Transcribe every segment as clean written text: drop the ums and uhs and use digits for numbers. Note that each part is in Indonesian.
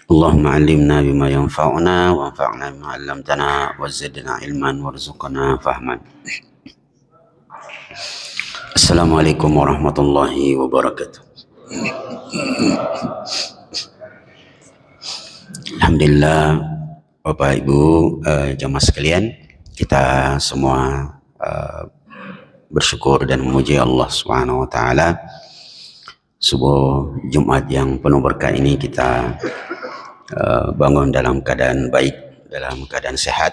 اللهم علمنا بما ينفعنا وانفعنا بما علمتنا وزدنا علما وارزقنا فهما. Assalamualaikum warahmatullahi wabarakatuh. Alhamdulillah, Bapak Ibu jamaah sekalian, kita semua bersyukur dan memuji Allah Subhanahu wa taala. Sebuah Jumat yang penuh berkah ini kita bangun dalam keadaan baik, dalam keadaan sehat.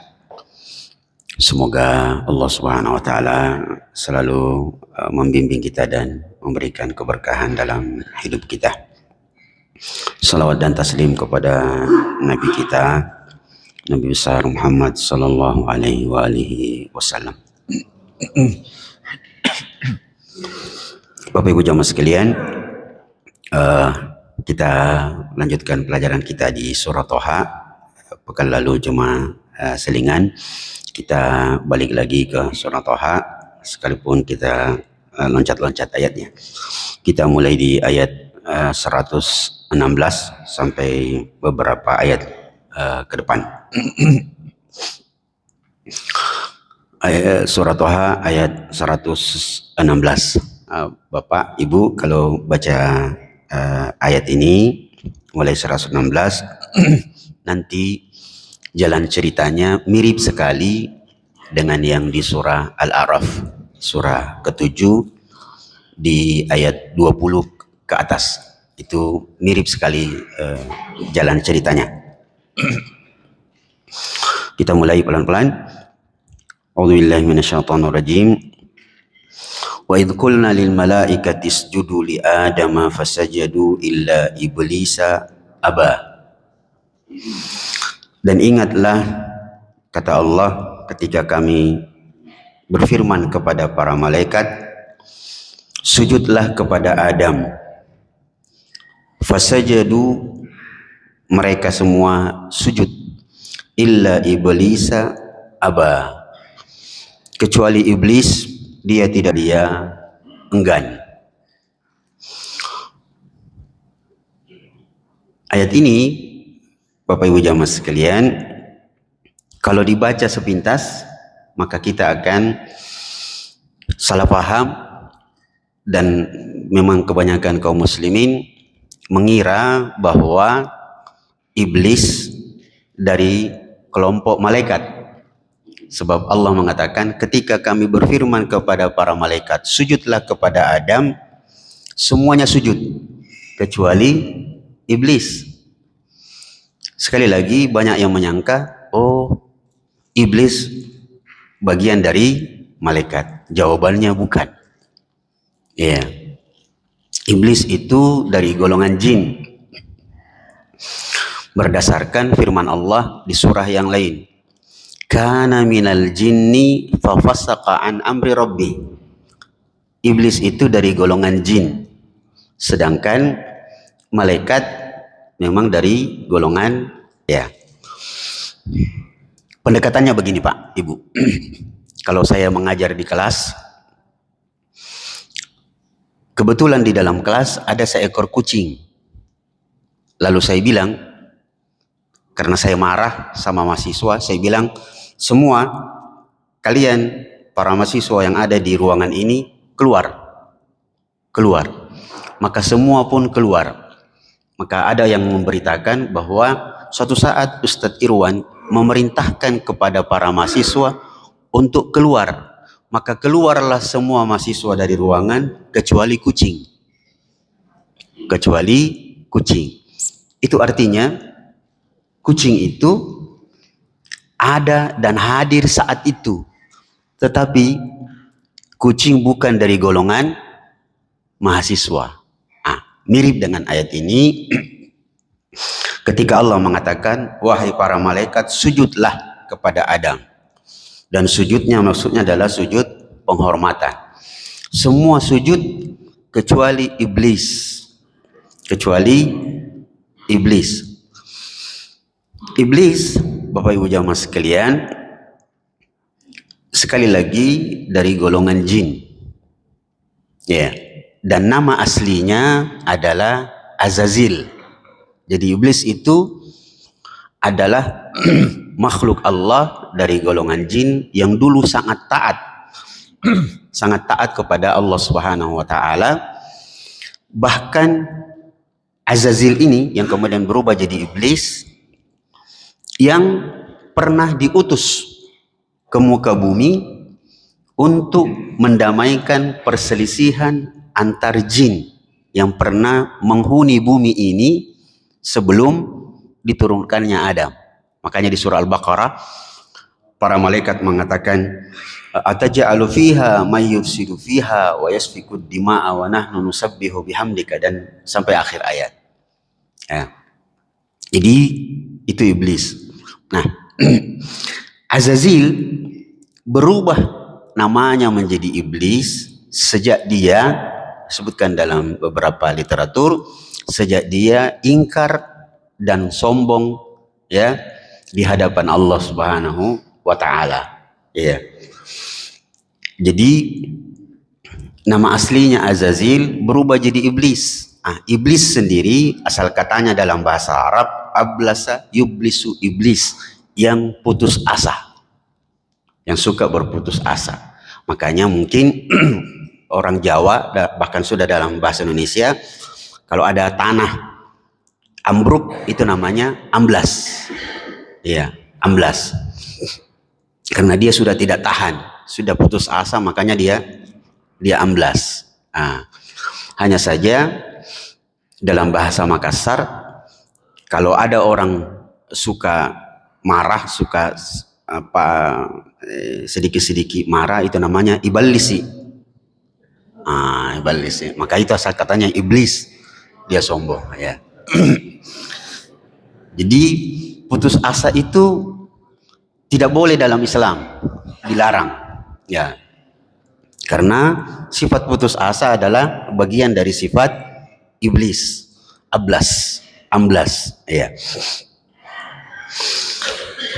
Semoga Allah Subhanahu wa taala selalu membimbing kita dan memberikan keberkahan dalam hidup kita. Salawat dan taslim kepada Nabi kita, Nabi besar Muhammad sallallahu alaihi wasallam. Bapak Ibu jamaah sekalian, kita lanjutkan pelajaran kita di surah Thaha. Pekan lalu cuma selingan, kita balik lagi ke surah Thaha sekalipun kita loncat-loncat ayatnya. Kita mulai di ayat 116 sampai beberapa ayat ke depan. Surah Thaha ayat 116. Bapak Ibu kalau baca ayat ini mulai 116 nanti jalan ceritanya mirip sekali dengan yang di surah Al-A'raf, surah ke-7 di ayat 20 ke atas. Itu mirip sekali jalan ceritanya. Kita mulai pelan-pelan. A'udzubillahi minasyaitonirrajim. Wa idh qulna lil malaikati isjudu li adama fasajadu illa iblisa aba. Dan ingatlah, kata Allah, ketika kami berfirman kepada para malaikat, sujudlah kepada Adam. Fasajadu, mereka semua sujud. Illa iblisa aba, kecuali iblis, dia enggan. Ayat ini, Bapak Ibu jamaah sekalian, kalau dibaca sepintas maka kita akan salah paham, dan memang kebanyakan kaum muslimin mengira bahwa iblis dari kelompok malaikat. Sebab Allah mengatakan ketika kami berfirman kepada para malaikat, sujudlah kepada Adam, semuanya sujud kecuali iblis. Sekali lagi banyak yang menyangka, oh iblis bagian dari malaikat. Jawabannya bukan. Ya, iblis itu dari golongan jin. Berdasarkan firman Allah di surah yang lain, kana minal jinni fafasaqa an amri rabbi. Iblis itu dari golongan jin, sedangkan malaikat memang dari golongan, ya. Pendekatannya begini Pak, Ibu. Kalau saya mengajar di kelas, kebetulan di dalam kelas ada seekor kucing. Lalu saya bilang, karena saya marah sama mahasiswa, saya bilang, semua kalian para mahasiswa yang ada di ruangan ini keluar. Maka semua pun keluar. Maka ada yang memberitakan bahwa suatu saat Ustadz Irwan memerintahkan kepada para mahasiswa untuk keluar. Maka keluarlah semua mahasiswa dari ruangan kecuali kucing. Itu artinya kucing itu ada dan hadir saat itu. Tetapi kucing bukan dari golongan mahasiswa. Mirip dengan ayat ini ketika Allah mengatakan, wahai para malaikat, sujudlah kepada Adam. Dan sujudnya maksudnya adalah sujud penghormatan. Semua sujud kecuali iblis. Iblis, Bapak Ibu jamaah sekalian, sekali lagi dari golongan jin. Ya. Dan nama aslinya adalah Azazil. Jadi iblis itu adalah makhluk Allah dari golongan jin yang dulu sangat taat, sangat taat kepada Allah Subhanahu wa taala. Bahkan Azazil ini yang kemudian berubah jadi iblis, yang pernah diutus ke muka bumi untuk mendamaikan perselisihan antar jin yang pernah menghuni bumi ini sebelum diturunkannya Adam. Makanya di surah Al-Baqarah para malaikat mengatakan, ataj'alu fiha may yufsidu fiha wa yasfiku dima'a wa nahnu nusabbihu bihamdika, dan sampai akhir ayat. Ya. Jadi itu iblis. Nah, Azazil berubah namanya menjadi iblis sejak dia, sebutkan dalam beberapa literatur, sejak dia ingkar dan sombong ya di hadapan Allah Subhanahu wa taala. Ya. Jadi nama aslinya Azazil berubah jadi iblis. Iblis sendiri asal katanya dalam bahasa Arab ablasa yublisu, iblis yang putus asa, yang suka berputus asa. Makanya mungkin orang Jawa bahkan sudah dalam bahasa Indonesia, kalau ada tanah ambruk itu namanya amblas. Iya, amblas. Karena dia sudah tidak tahan, sudah putus asa, makanya dia amblas. Hanya saja dalam bahasa Makassar, kalau ada orang suka marah, suka sedikit-sedikit marah, itu namanya ibalisi. Ibalisi. Maka itu asal katanya iblis, dia sombong ya. Jadi putus asa itu tidak boleh dalam Islam, dilarang ya. Karena sifat putus asa adalah bagian dari sifat iblis, amblas ya.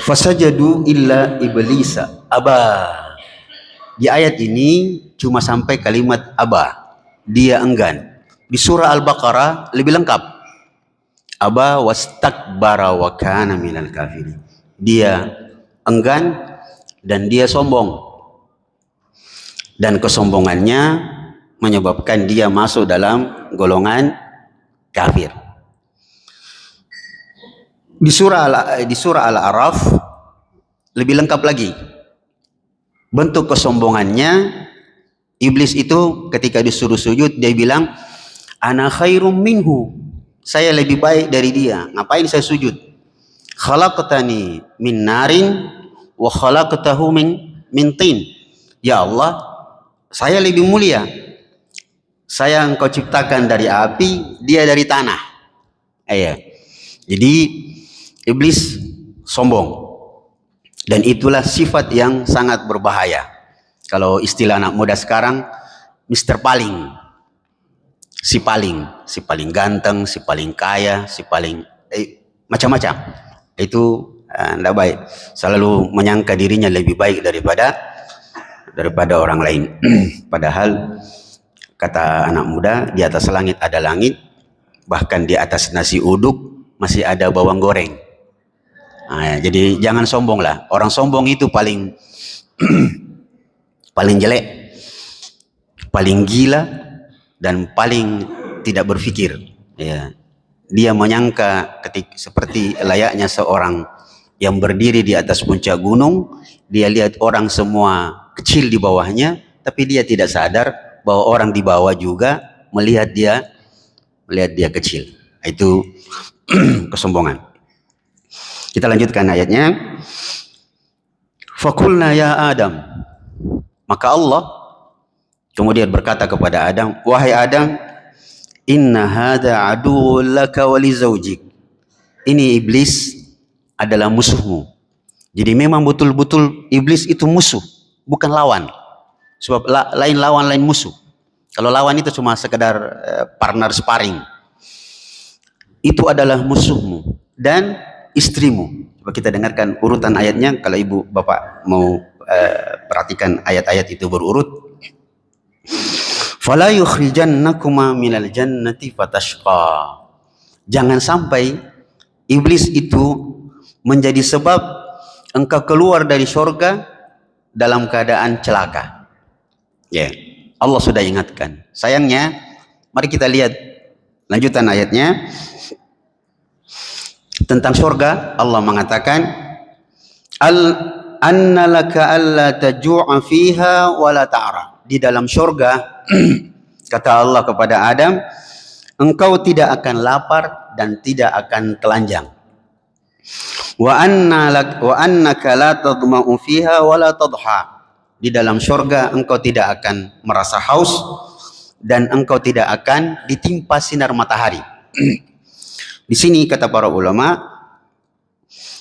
Fasajadu illa iblisa aba. Di ayat ini cuma sampai kalimat aba, dia enggan. Di surah Al-Baqarah lebih lengkap. Aba wastakbara wa kana minal kafirin. Dia enggan dan dia sombong. Dan kesombongannya menyebabkan dia masuk dalam golongan kafir. Di surah Al-A'raf lebih lengkap lagi. Bentuk kesombongannya, iblis itu ketika disuruh sujud dia bilang, ana khairum minhu, saya lebih baik dari dia, ngapain saya sujud? Khalaqtani min narin wa khalaqtahu min tin. Ya Allah, saya lebih mulia, saya engkau ciptakan dari api, dia dari tanah. Jadi iblis sombong. Dan itulah sifat yang sangat berbahaya. Kalau istilah anak muda sekarang, Mr. Paling. Si paling ganteng, si paling kaya, si paling macam-macam. Itu tidak baik. Selalu menyangka dirinya lebih baik daripada orang lain. Padahal kata anak muda, di atas langit ada langit, bahkan di atas nasi uduk masih ada bawang goreng. Jadi jangan sombong lah. Orang sombong itu paling paling jelek, paling gila, dan paling tidak berpikir. Ya. Dia menyangka seperti layaknya seorang yang berdiri di atas puncak gunung, dia lihat orang semua kecil di bawahnya, tapi dia tidak sadar bahwa orang di bawah juga melihat dia kecil. Itu kesombongan. Kita lanjutkan ayatnya. Fakulna ya Adam. Maka Allah kemudian berkata kepada Adam, wahai Adam, inna hadha aduwwun laka wa li zawjik. Ini iblis adalah musuhmu. Jadi memang betul-betul iblis itu musuh, bukan lawan. Sebab lain lawan, lain musuh. Kalau lawan itu cuma sekedar partner sparring. Itu adalah musuhmu dan istrimu. Coba kita dengarkan urutan ayatnya. Kalau ibu bapak mau perhatikan ayat-ayat itu berurut. Fala yukhrijannakuma minal jannati fatashqa. Jangan sampai iblis itu menjadi sebab engkau keluar dari surga dalam keadaan celaka. Ya, Allah sudah ingatkan. Sayangnya, mari kita lihat lanjutan ayatnya. Tentang surga, Allah mengatakan, anna laka alla taju'a fiha wa la ta'ra. Di dalam surga, kata Allah kepada Adam, engkau tidak akan lapar dan tidak akan telanjang. Wa annaka la tadma'u fiha wa la tadha. Di dalam surga engkau tidak akan merasa haus dan engkau tidak akan ditimpa sinar matahari. Di sini kata para ulama,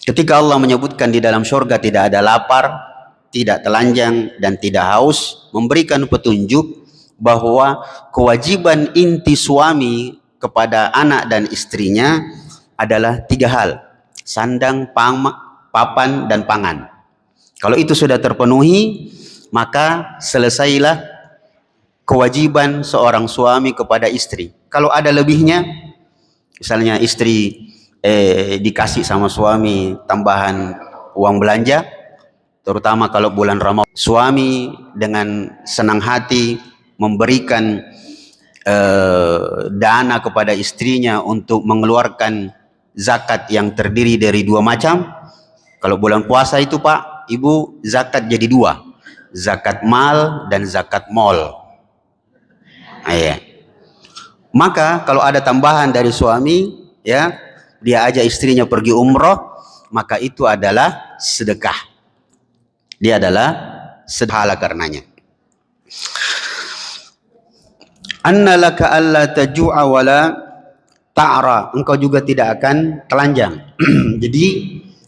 ketika Allah menyebutkan di dalam surga tidak ada lapar, tidak telanjang dan tidak haus, memberikan petunjuk bahwa kewajiban inti suami kepada anak dan istrinya adalah 3 hal: sandang, papan, dan pangan. Kalau itu sudah terpenuhi, maka selesailah kewajiban seorang suami kepada istri. Kalau ada lebihnya, misalnya istri dikasih sama suami tambahan uang belanja, terutama kalau bulan Ramadan, suami dengan senang hati memberikan dana kepada istrinya untuk mengeluarkan zakat yang terdiri dari 2 macam. Kalau bulan puasa itu Pak, Ibu, zakat jadi 2, zakat mal dan zakat mall. Iya. Maka kalau ada tambahan dari suami, ya, dia ajak istrinya pergi umroh, maka itu adalah sedekah. Dia adalah sedekah karenanya. Anna laka alla taju'a wala ta'ra. Engkau juga tidak akan telanjang. Jadi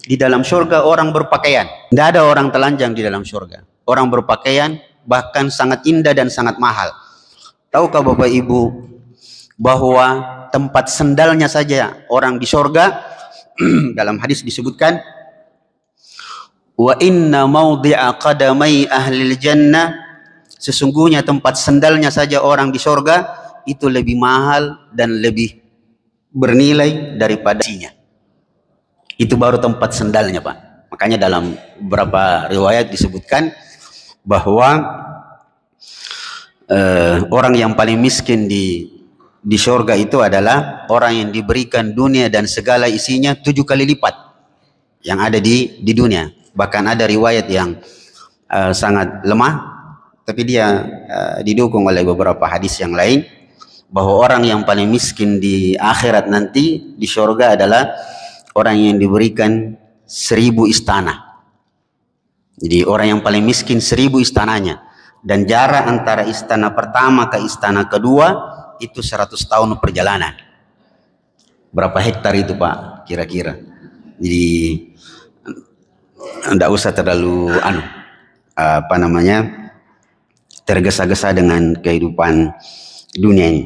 di dalam surga orang berpakaian. Tidak ada orang telanjang di dalam surga. Orang berpakaian bahkan sangat indah dan sangat mahal. Tahukah Bapak Ibu bahwa tempat sendalnya saja orang di surga, dalam hadis disebutkan, wa inna mawdi'a qadamai ahlil jannah, sesungguhnya tempat sendalnya saja orang di surga itu lebih mahal dan lebih bernilai daripada isinya. Itu baru tempat sendalnya Pak. Makanya dalam beberapa riwayat disebutkan bahwa orang yang paling miskin di surga itu adalah orang yang diberikan dunia dan segala isinya 7 kali lipat yang ada di dunia. Bahkan ada riwayat yang sangat lemah, tapi dia didukung oleh beberapa hadis yang lain, bahwa orang yang paling miskin di akhirat nanti di surga adalah orang yang diberikan 1000 istana. Jadi orang yang paling miskin 1000 istananya, dan jarak antara istana pertama ke istana kedua itu 100 tahun perjalanan. Berapa hektar itu Pak kira-kira? Jadi tidak usah terlalu tergesa-gesa dengan kehidupan dunia ini.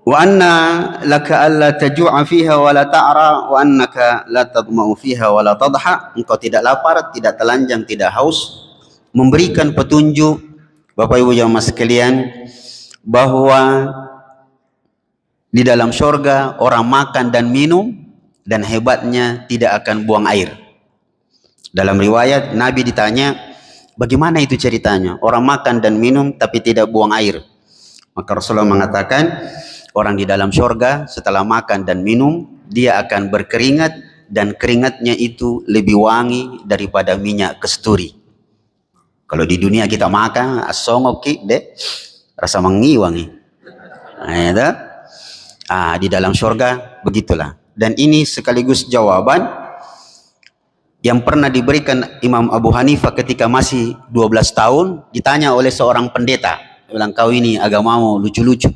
Wa anna laka alla taju'a fiha wa la ta'ra wa annaka la tadma'u fiha wa la tadha. Engkau tidak lapar, tidak telanjang, tidak haus. Memberikan petunjuk Bapak Ibu jamaah sekalian bahwa di dalam surga orang makan dan minum, dan hebatnya tidak akan buang air. Dalam riwayat Nabi ditanya, bagaimana itu ceritanya? Orang makan dan minum tapi tidak buang air. Maka Rasulullah mengatakan, orang di dalam surga setelah makan dan minum, dia akan berkeringat, dan keringatnya itu lebih wangi daripada minyak kasturi. Kalau di dunia kita makan asongoki deh, rasa wangi. Di dalam surga begitulah. Dan ini sekaligus jawaban yang pernah diberikan Imam Abu Hanifah ketika masih 12 tahun, ditanya oleh seorang pendeta. Dia bilang, kau ini agamamu lucu-lucu.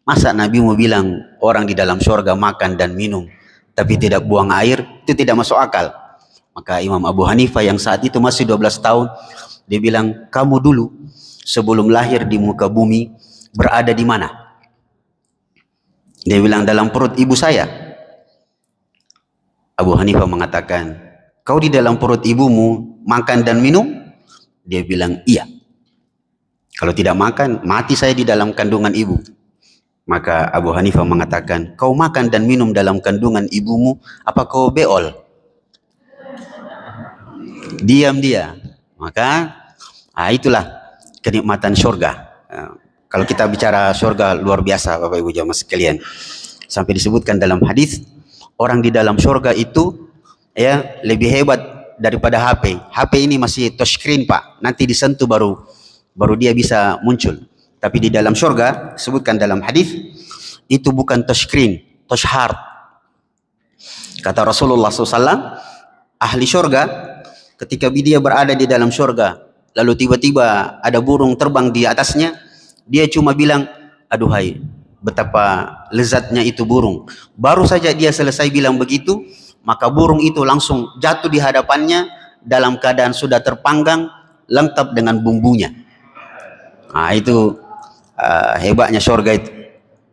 Masa Nabi mau bilang orang di dalam surga makan dan minum tapi tidak buang air? Itu tidak masuk akal. Maka Imam Abu Hanifah yang saat itu masih 12 tahun, dia bilang, kamu dulu sebelum lahir di muka bumi berada di mana? Dia bilang, dalam perut ibu saya. Abu Hanifah mengatakan, kau di dalam perut ibumu makan dan minum? Dia bilang, iya. Kalau tidak makan, mati saya di dalam kandungan ibu. Maka Abu Hanifah mengatakan, kau makan dan minum dalam kandungan ibumu, apa kau beol? Diam dia. Maka itulah kenikmatan surga. Kalau kita bicara surga luar biasa Bapak Ibu jamaah sekalian. Sampai disebutkan dalam hadis, orang di dalam surga itu ya lebih hebat daripada HP. HP ini masih touchscreen Pak. Nanti disentuh baru dia bisa muncul. Tapi di dalam surga, sebutkan dalam hadis, itu bukan touchscreen, touch heart. Kata Rasulullah SAW, ahli surga ketika dia berada di dalam surga, lalu tiba-tiba ada burung terbang di atasnya, dia cuma bilang, aduhai, betapa lezatnya itu burung. Baru saja dia selesai bilang begitu, maka burung itu langsung jatuh di hadapannya dalam keadaan sudah terpanggang, lengkap dengan bumbunya. Itu hebatnya surga itu.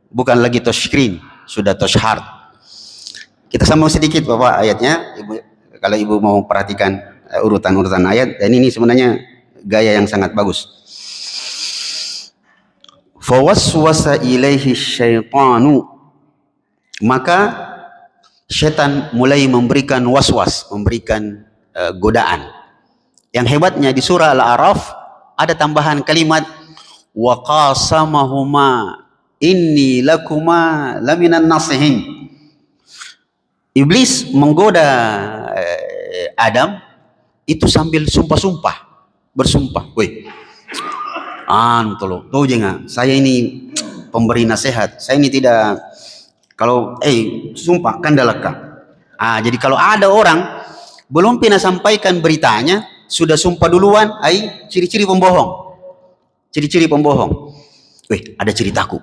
Bukan lagi touch screen, sudah touch heart. Kita sambung sedikit Bapak ayatnya, Ibu, kalau Ibu mau perhatikan urutan-urutan ayat, dan ini sebenarnya gaya yang sangat bagus. Fawaswasa ilaihi syaitanu, maka setan mulai memberikan waswas, memberikan godaan. Yang hebatnya di surah Al-A'raf ada tambahan kalimat wa qasamahuma inni lakuma laminan nasihin. Iblis menggoda Adam itu sambil sumpah-sumpah, bersumpah, woi, tuh jangan, saya ini pemberi nasihat, saya ini tidak, kalau sumpah kan dalaka. Jadi kalau ada orang belum pernah sampaikan beritanya, sudah sumpah duluan, ciri-ciri pembohong. Ciri-ciri pembohong. Weh, ada ceritaku.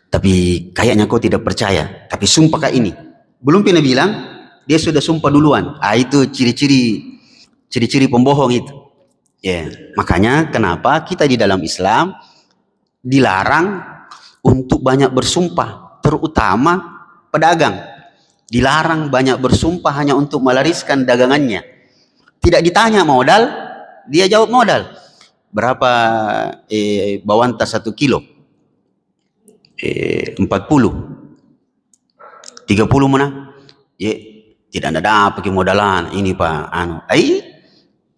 Tapi kayaknya kau tidak percaya. Tapi sumpah kayak ini. Belum pernah bilang, dia sudah sumpah duluan. Itu ciri-ciri pembohong itu. Makanya kenapa kita di dalam Islam dilarang untuk banyak bersumpah, terutama pedagang. Dilarang banyak bersumpah hanya untuk melariskan dagangannya. Tidak ditanya modal, dia jawab modal. Berapa bawanta 1 kilo? 40. 30 mana? Tidak ada pakai modalan ini Pak.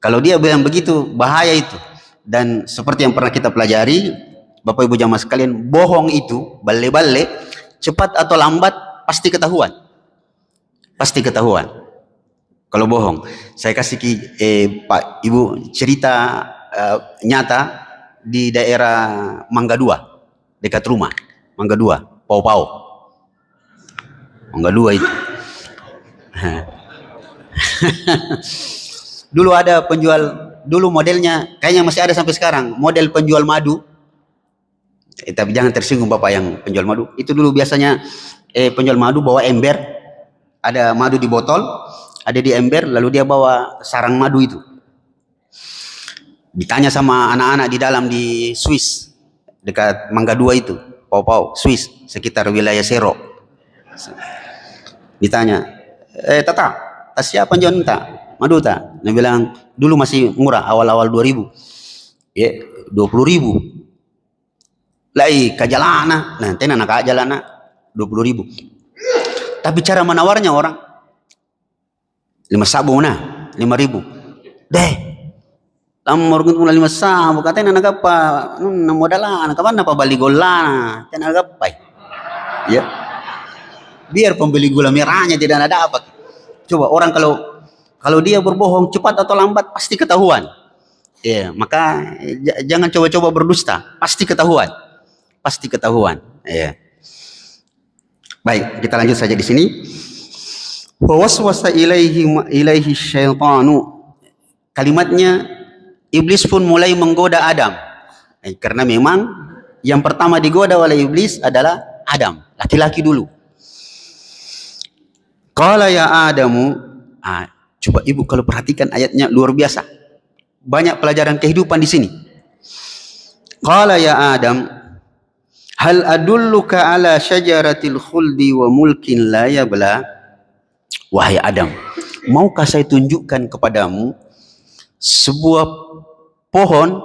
Kalau dia bilang begitu, bahaya itu. Dan seperti yang pernah kita pelajari, Bapak Ibu jamaah sekalian, bohong itu, balle-balle, cepat atau lambat pasti ketahuan. Pasti ketahuan. Kalau bohong, saya kasih Pak Ibu cerita nyata di daerah Mangga 2, dekat rumah. Mangga 2, Pau-Pau. Mangga 2 itu. Dulu ada penjual, dulu modelnya kayaknya masih ada sampai sekarang, model penjual madu. Tapi jangan tersinggung Bapak yang penjual madu. Itu dulu biasanya penjual madu bawa ember, ada madu di botol, ada di ember, lalu dia bawa sarang madu itu. Ditanya sama anak-anak di dalam di Swiss, dekat Mangga 2 itu, Pau-Pau, Swiss, sekitar wilayah Sero. Ditanya, Tata, tas siapa John tak? Madu tak? Dia bilang, dulu masih murah, awal-awal 2000. 20.000. Lai kajalana, nanti anak kajalana 20.000. Tapi cara menawarnya orang 5 sabu nah, 5.000. Deh, lamor gitu 5 sabu, katanya anak apa? Modalan, kapan apa bali golana? Anak apa? Ya, biar pembeli gula merahnya tidak ada apa. Coba orang kalau dia berbohong cepat atau lambat pasti ketahuan. Maka jangan coba-coba berdusta, pasti ketahuan. Pasti ketahuan. Baik, kita lanjut saja di sini. Waswasa ilaihi syaitanu. Kalimatnya iblis pun mulai menggoda Adam. Karena memang yang pertama digoda oleh iblis adalah Adam, laki-laki dulu. Qala ya Adamu. Coba Ibu kalau perhatikan ayatnya luar biasa. Banyak pelajaran kehidupan di sini. Qala ya Adam, hal adulluka ala syajaratil khuldi wa mulkin la yabla. Wahai Adam, maukah saya tunjukkan kepadamu sebuah pohon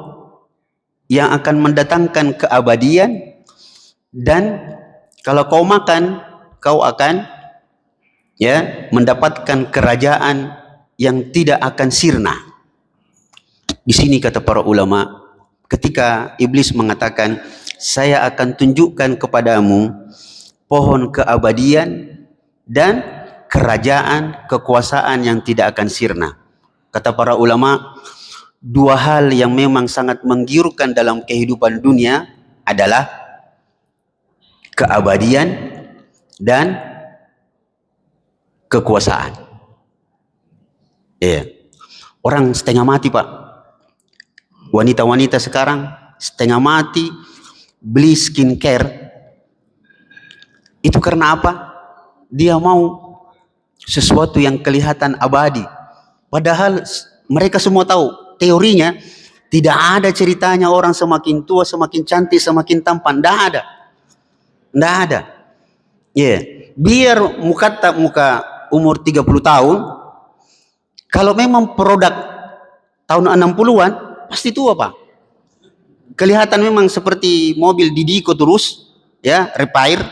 yang akan mendatangkan keabadian Dan kalau kau makan, kau akan mendapatkan kerajaan yang tidak akan sirna. Di sini kata para ulama, ketika iblis mengatakan, saya akan tunjukkan kepadamu pohon keabadian dan kerajaan, kekuasaan yang tidak akan sirna. Kata para ulama, dua hal yang memang sangat menggiurkan dalam kehidupan dunia adalah keabadian dan kekuasaan. Orang setengah mati, Pak. Wanita-wanita sekarang setengah mati beli skincare. Itu karena apa? Dia mau sesuatu yang kelihatan abadi. Padahal mereka semua tahu teorinya tidak ada ceritanya orang semakin tua semakin cantik semakin tampan. Tidak ada. Tidak ada. Biar muka umur 30 tahun, kalau memang produk tahun 60-an pasti tua, Pak. Kelihatan memang seperti mobil Didiko terus, repair.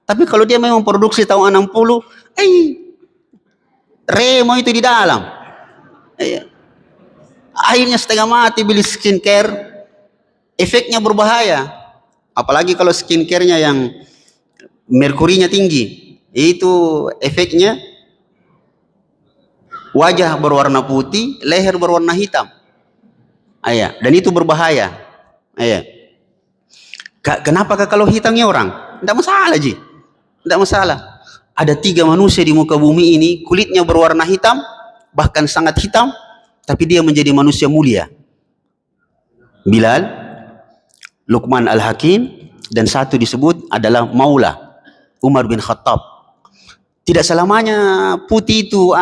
Tapi kalau dia memang produksi tahun 60, remo itu di dalam. Akhirnya setengah mati beli skincare, efeknya berbahaya. Apalagi kalau skincare-nya yang merkurinya tinggi, itu efeknya wajah berwarna putih, leher berwarna hitam. Dan itu berbahaya. Kenapa kalau hitamnya orang? Tidak masalah, Ji. Tidak masalah. Ada 3 manusia di muka bumi ini, kulitnya berwarna hitam, bahkan sangat hitam, tapi dia menjadi manusia mulia. Bilal, Luqman Al-Hakim, dan satu disebut adalah Maula, Umar bin Khattab. Tidak selamanya putih itu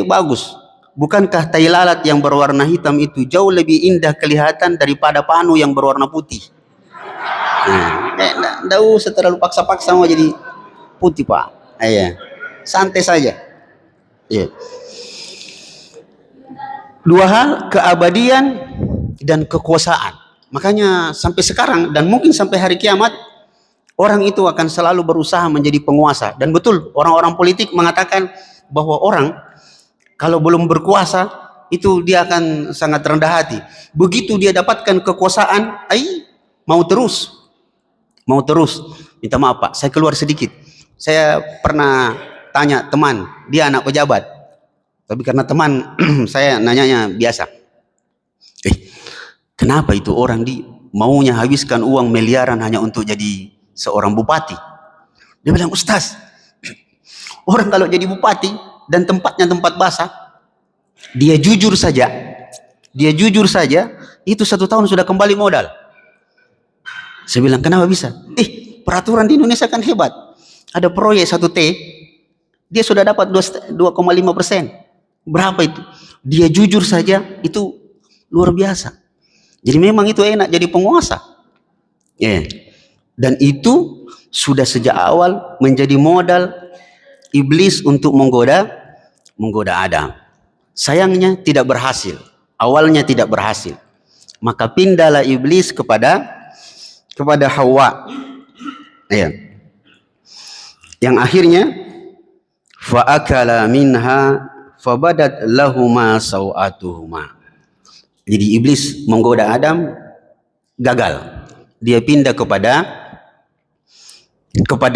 bagus. Bukankah tai lalat yang berwarna hitam itu jauh lebih indah kelihatan daripada panu yang berwarna putih? Tidak usah terlalu paksa-paksa mau jadi putih, Pak. Santai saja. Dua hal, keabadian dan kekuasaan. Makanya sampai sekarang dan mungkin sampai hari kiamat, orang itu akan selalu berusaha menjadi penguasa. Dan betul, orang-orang politik mengatakan bahwa orang kalau belum berkuasa itu dia akan sangat rendah hati. Begitu dia dapatkan kekuasaan, mau terus. Minta maaf, Pak, saya keluar sedikit. Saya pernah tanya teman, dia anak pejabat. Tapi karena teman saya nanyanya biasa. Kenapa itu orang maunya habiskan uang miliaran hanya untuk jadi seorang bupati? Dia bilang, Ustaz, orang kalau jadi bupati dan tempatnya tempat basah, dia jujur saja, itu 1 tahun sudah kembali modal. Saya bilang, kenapa bisa? Peraturan di Indonesia kan hebat. Ada proyek 1T, dia sudah dapat 2,5%. Berapa itu? Dia jujur saja, itu luar biasa. Jadi memang itu enak jadi penguasa. Dan itu sudah sejak awal menjadi modal iblis untuk menggoda Adam. Sayangnya tidak berhasil. Awalnya tidak berhasil. Maka pindahlah iblis kepada Hawa. Yang akhirnya fa'akala minha fabadat lahuma sawatuhuma. Jadi iblis menggoda Adam, gagal. Dia pindah kepada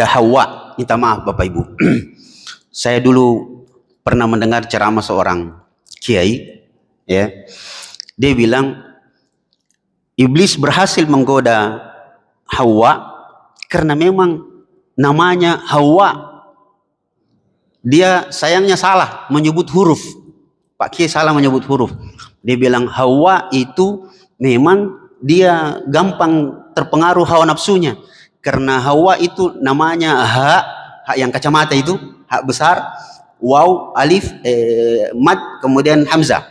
Hawa. Minta maaf Bapak Ibu. Saya dulu pernah mendengar ceramah seorang kiai, dia bilang iblis berhasil menggoda Hawa karena memang namanya Hawa. Dia sayangnya salah menyebut huruf. Pak Kiai salah menyebut huruf. Dia bilang Hawa itu memang dia gampang terpengaruh hawa nafsunya. Karena Hawa itu namanya hak yang kacamata itu, hak besar, waw, alif, mad, kemudian hamzah.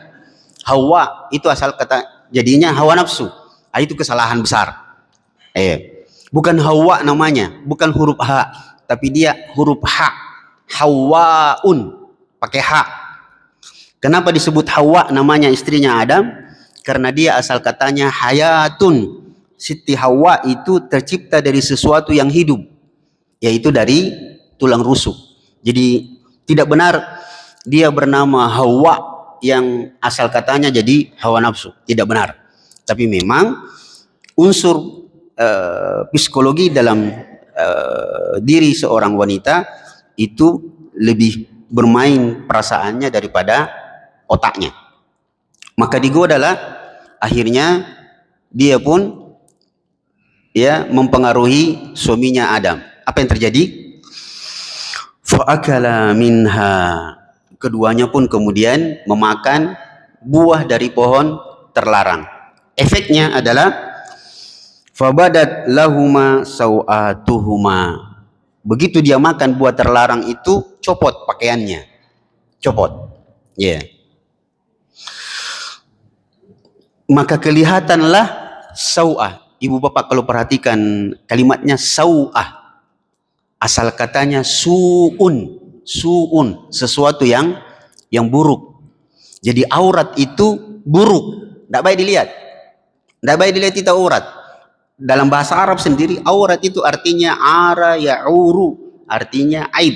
Hawa itu asal kata jadinya hawa nafsu. Itu kesalahan besar. Bukan Hawa namanya, bukan huruf H, tapi dia huruf H. Hawaun, pakai H. Kenapa disebut Hawa namanya istrinya Adam? Karena dia asal katanya hayatun. Siti Hawa itu tercipta dari sesuatu yang hidup, yaitu dari tulang rusuk. Jadi tidak benar dia bernama Hawa yang asal katanya jadi hawa nafsu, tidak benar. Tapi memang unsur psikologi dalam diri seorang wanita itu lebih bermain perasaannya daripada otaknya. Maka digodalah, akhirnya dia pun ya mempengaruhi suaminya Adam. Apa yang terjadi? Fa'akala minha. Keduanya pun kemudian memakan buah dari pohon terlarang. Efeknya adalah fabadat lahuma sawatuhuma. Begitu dia makan buah terlarang itu, copot pakaiannya. Copot. Ya. Yeah. Maka kelihatanlah sawah. Ibu bapak kalau perhatikan kalimatnya sawah. Asal katanya su'un. Su'un, sesuatu yang buruk. Jadi aurat itu buruk. Tidak baik dilihat. Tidak baik dilihat itu aurat. Dalam bahasa Arab sendiri, aurat itu artinya ara ya'uru, artinya aib.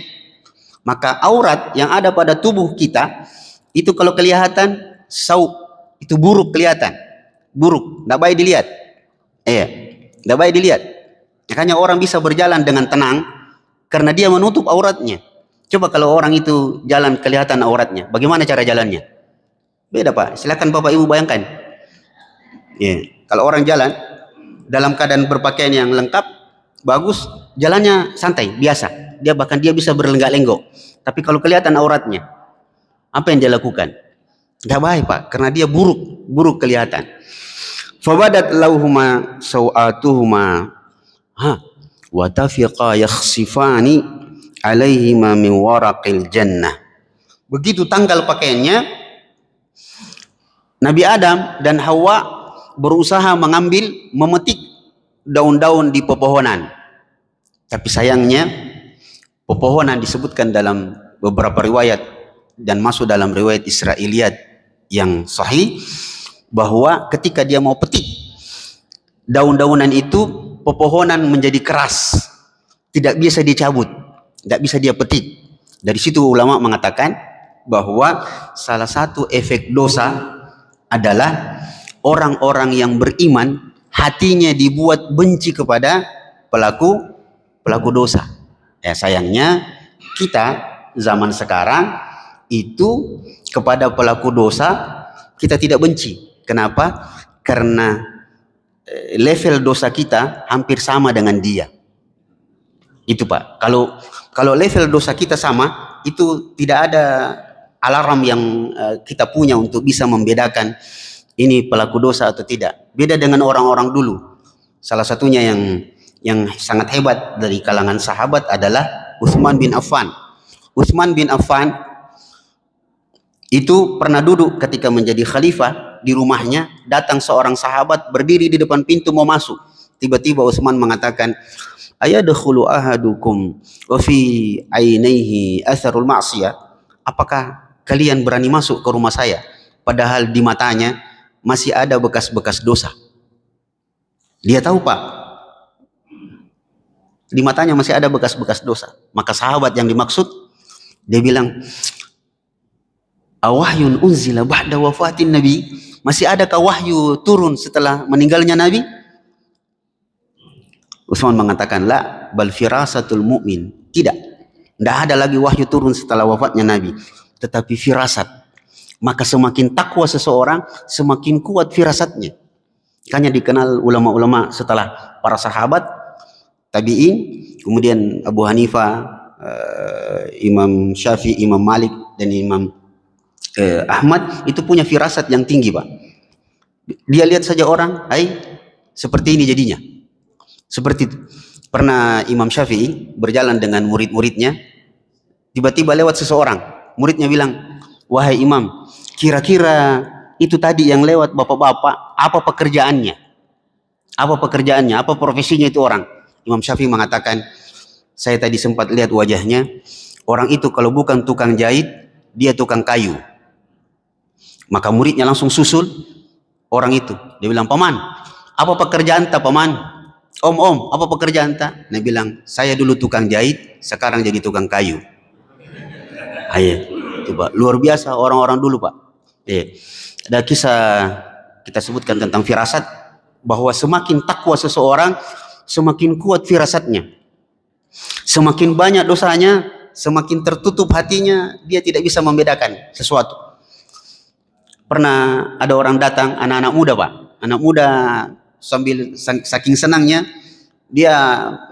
Maka aurat yang ada pada tubuh kita itu kalau kelihatan itu buruk, kelihatan buruk, tidak baik dilihat. Tidak baik dilihat. Makanya orang bisa berjalan dengan tenang karena dia menutup auratnya. Coba kalau orang itu jalan kelihatan auratnya, bagaimana cara jalannya? Beda Pak. Silakan Bapak Ibu bayangkan. Kalau orang jalan dalam keadaan berpakaian yang lengkap, bagus, jalannya santai, biasa. Bahkan dia bisa berlenggak-lenggok. Tapi kalau kelihatan auratnya, apa yang dia lakukan? Tidak baik Pak, karena dia buruk kelihatan. Fabadat lauhuma sawatuhuma wa tafiqa yakhsifani alaihima min waraqil jannah. Begitu tanggal pakaiannya, Nabi Adam dan Hawa berusaha memetik daun-daun di pepohonan. Tapi sayangnya pepohonan disebutkan dalam beberapa riwayat dan masuk dalam riwayat Israiliyat yang sahih bahwa ketika dia mau petik daun-daunan itu, pepohonan menjadi keras, tidak bisa dicabut, tidak bisa dia petik. Dari situ ulama mengatakan bahwa salah satu efek dosa adalah orang-orang yang beriman hatinya dibuat benci kepada pelaku dosa. Sayangnya kita zaman sekarang itu kepada pelaku dosa kita tidak benci. Kenapa? Karena level dosa kita hampir sama dengan dia. Itu Pak. Kalau level dosa kita sama, itu tidak ada alarm yang kita punya untuk bisa membedakan ini pelaku dosa atau tidak. Beda dengan orang-orang dulu. Salah satunya yang sangat hebat dari kalangan sahabat adalah Utsman bin Affan. Utsman bin Affan itu pernah duduk ketika menjadi khalifah di rumahnya, datang seorang sahabat berdiri di depan pintu mau masuk. Tiba-tiba Utsman mengatakan, ayadkhulu ahadukum wa fi ainaihi atharul ma'siyah? Apakah kalian berani masuk ke rumah saya padahal di matanya masih ada bekas-bekas dosa? Dia tahu Pak, di matanya masih ada bekas-bekas dosa. Maka sahabat yang dimaksud, dia bilang, awahyun unzila ba'da wafatin Nabi? Masih adakah wahyu turun setelah meninggalnya Nabi? Utsman mengatakan, la bal firasatul mu'min. Tidak ada lagi wahyu turun setelah wafatnya Nabi, tetapi firasat. Maka semakin takwa seseorang, semakin kuat firasatnya. Makanya dikenal ulama-ulama setelah para sahabat, tabi'in, kemudian Abu Hanifah, Imam Syafi'i, Imam Malik, dan Imam Ahmad, itu punya firasat yang tinggi Pak. Dia lihat saja orang, seperti ini jadinya. Seperti itu. Pernah Imam Syafi'i berjalan dengan murid-muridnya, tiba-tiba lewat seseorang. Muridnya bilang, wahai Imam, kira-kira itu tadi yang lewat bapak-bapak, apa pekerjaannya? Apa pekerjaannya? Apa profesinya itu orang? Imam Syafi'i mengatakan, saya tadi sempat lihat wajahnya, orang itu kalau bukan tukang jahit, dia tukang kayu. Maka muridnya langsung susul orang itu. Dia bilang, paman, apa pekerjaan tak paman? Om, apa pekerjaan tak? Dia bilang, saya dulu tukang jahit, sekarang jadi tukang kayu. Ayo, coba luar biasa orang-orang dulu Pak. Ada kisah kita sebutkan tentang firasat, bahwa semakin takwa seseorang, semakin kuat firasatnya. Semakin banyak dosanya, semakin tertutup hatinya, dia tidak bisa membedakan sesuatu. Pernah ada orang datang, anak-anak muda Pak. Anak muda sambil saking senangnya, dia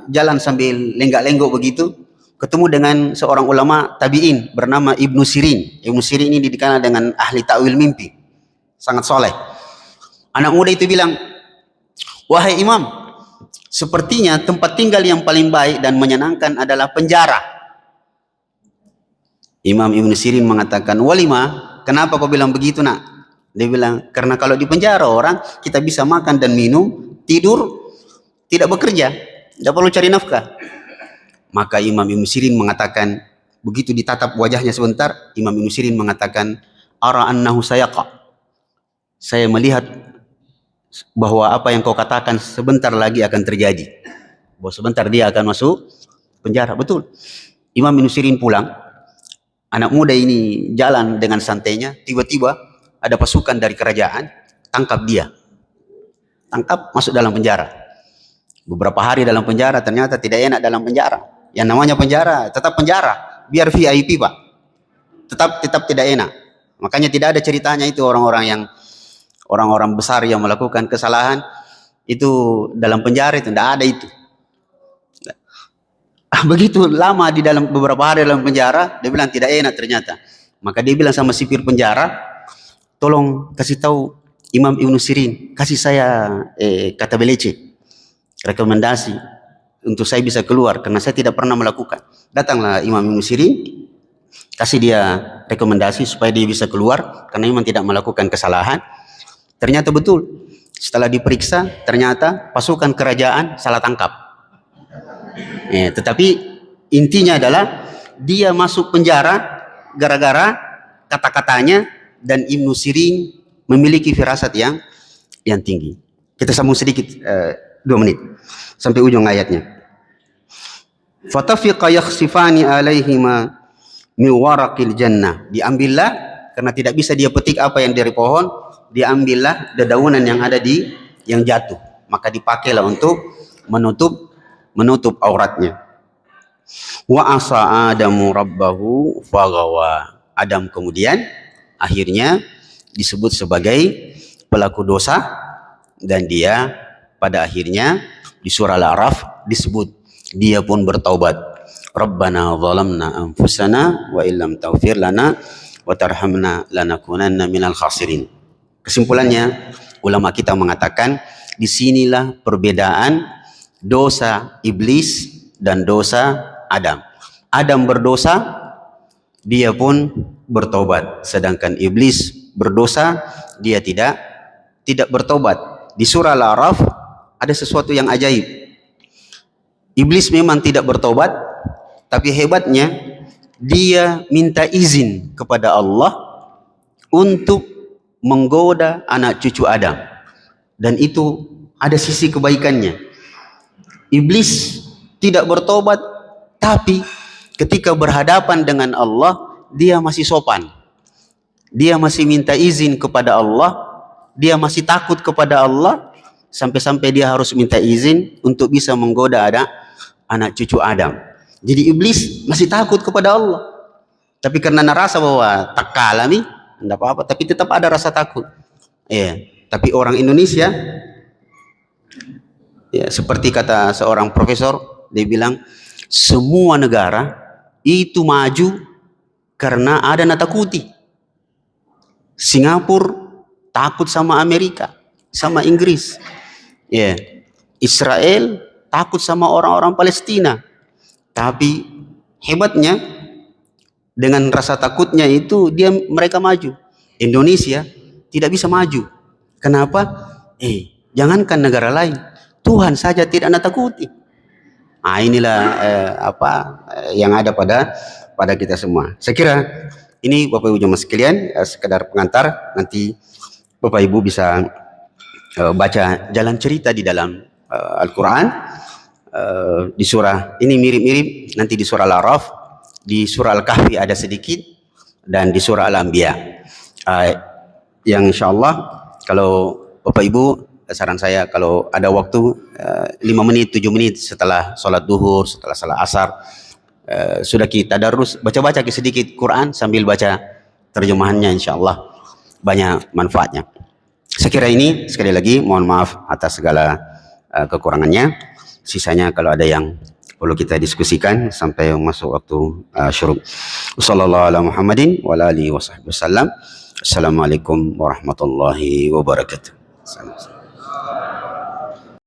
jalan sambil lenggak-lenggok begitu, ketemu dengan seorang ulama tabi'in bernama Ibnu Sirin. Ibnu Sirin ini dikenal dengan ahli takwil mimpi, sangat soleh. Anak muda itu bilang, wahai imam, sepertinya tempat tinggal yang paling baik dan menyenangkan adalah penjara. Imam Ibnu Sirin mengatakan, walima, kenapa kau bilang begitu nak? Dia bilang, karena kalau di penjara orang, kita bisa makan dan minum, tidur, tidak bekerja, tidak perlu cari nafkah. Maka Imam Ibnu Sirin mengatakan, begitu ditatap wajahnya sebentar, Imam Ibnu Sirin mengatakan, ara annahu sayaqa. Saya melihat bahwa apa yang kau katakan sebentar lagi akan terjadi. Bahwa sebentar dia akan masuk penjara. Betul. Imam Ibnu Sirin pulang, anak muda ini jalan dengan santainya, tiba-tiba ada pasukan dari kerajaan, tangkap dia. Tangkap, masuk dalam penjara. Beberapa hari dalam penjara, ternyata tidak enak dalam penjara. Yang namanya penjara, tetap penjara. Biar VIP Pak. Tetap tidak enak. Makanya tidak ada ceritanya itu orang-orang besar yang melakukan kesalahan itu dalam penjara, itu tidak ada itu. Begitu lama di dalam, beberapa hari dalam penjara, dia bilang tidak enak ternyata. Maka dia bilang sama sipir penjara, tolong kasih tahu Imam Ibnu Sirin, kasih saya kata belece, rekomendasi untuk saya bisa keluar, karena saya tidak pernah melakukan. Datanglah Imam Ibnu Sirin, kasih dia rekomendasi supaya dia bisa keluar, karena memang tidak melakukan kesalahan. Ternyata betul, setelah diperiksa, ternyata pasukan kerajaan salah tangkap. Tetapi intinya adalah dia masuk penjara gara-gara kata-katanya, dan Ibnu Sirin memiliki firasat yang tinggi. Kita sambung sedikit 2 menit sampai ujung ayatnya. Fatafiqa yakhsifani alaihima min waraqil jannah. Diambillah, karena tidak bisa dia petik apa yang dari pohon, diambillah dedaunan yang ada yang jatuh, maka dipakailah untuk menutup auratnya. Wa asa Adamu rabbahu faghawa. Adam kemudian akhirnya disebut sebagai pelaku dosa, dan dia pada akhirnya di surah Al-A'raf disebut dia pun bertaubat. Rabbana zalamna anfusana wa illam taghfir lana wa tarhamna lanakunanna minal khasirin. Kesimpulannya, ulama kita mengatakan disinilah perbedaan dosa iblis dan dosa Adam. Adam berdosa, dia pun bertobat, sedangkan iblis berdosa, dia tidak bertobat. Di surah Al-A'raf ada sesuatu yang ajaib. Iblis memang tidak bertobat, tapi hebatnya dia minta izin kepada Allah untuk menggoda anak cucu Adam, dan itu ada sisi kebaikannya. Iblis tidak bertobat, tapi ketika berhadapan dengan Allah, dia masih sopan. Dia masih minta izin kepada Allah, dia masih takut kepada Allah, sampai-sampai dia harus minta izin untuk bisa menggoda anak cucu Adam. Jadi iblis masih takut kepada Allah, tapi karena merasa bahwa tak kalah nih, tidak apa-apa, tapi tetap ada rasa takut. Tapi orang Indonesia, seperti kata seorang profesor, dia bilang semua negara itu maju karena ada natakuti. Singapura takut sama Amerika, sama Inggris. Israel takut sama orang-orang Palestina. Tapi hebatnya, dengan rasa takutnya itu mereka maju. Indonesia tidak bisa maju. Kenapa? Jangankan negara lain, Tuhan saja tidak natakuti. Inilah yang ada pada kita semua. Saya kira ini Bapak Ibu jemaah sekalian, sekedar pengantar. Nanti Bapak Ibu bisa baca jalan cerita di dalam Al-Quran. Di surah ini mirip-mirip nanti di surah Al-A'raf, di surah Al-Kahfi ada sedikit, dan di surah Al-Anbiya. Yang insyaAllah kalau Bapak Ibu, saran saya kalau ada waktu 5 menit, 7 menit setelah sholat duhur, setelah sholat asar, sudah kita tadarus, baca-baca sedikit Quran sambil baca terjemahannya, insyaAllah banyak manfaatnya. Saya kira ini, sekali lagi mohon maaf atas segala kekurangannya. Sisanya kalau ada yang perlu kita diskusikan sampai masuk waktu syuruk. Wassallallahu ala Muhammadin wa ala alihi wa sahbihi wasallam. Assalamualaikum warahmatullahi wabarakatuh.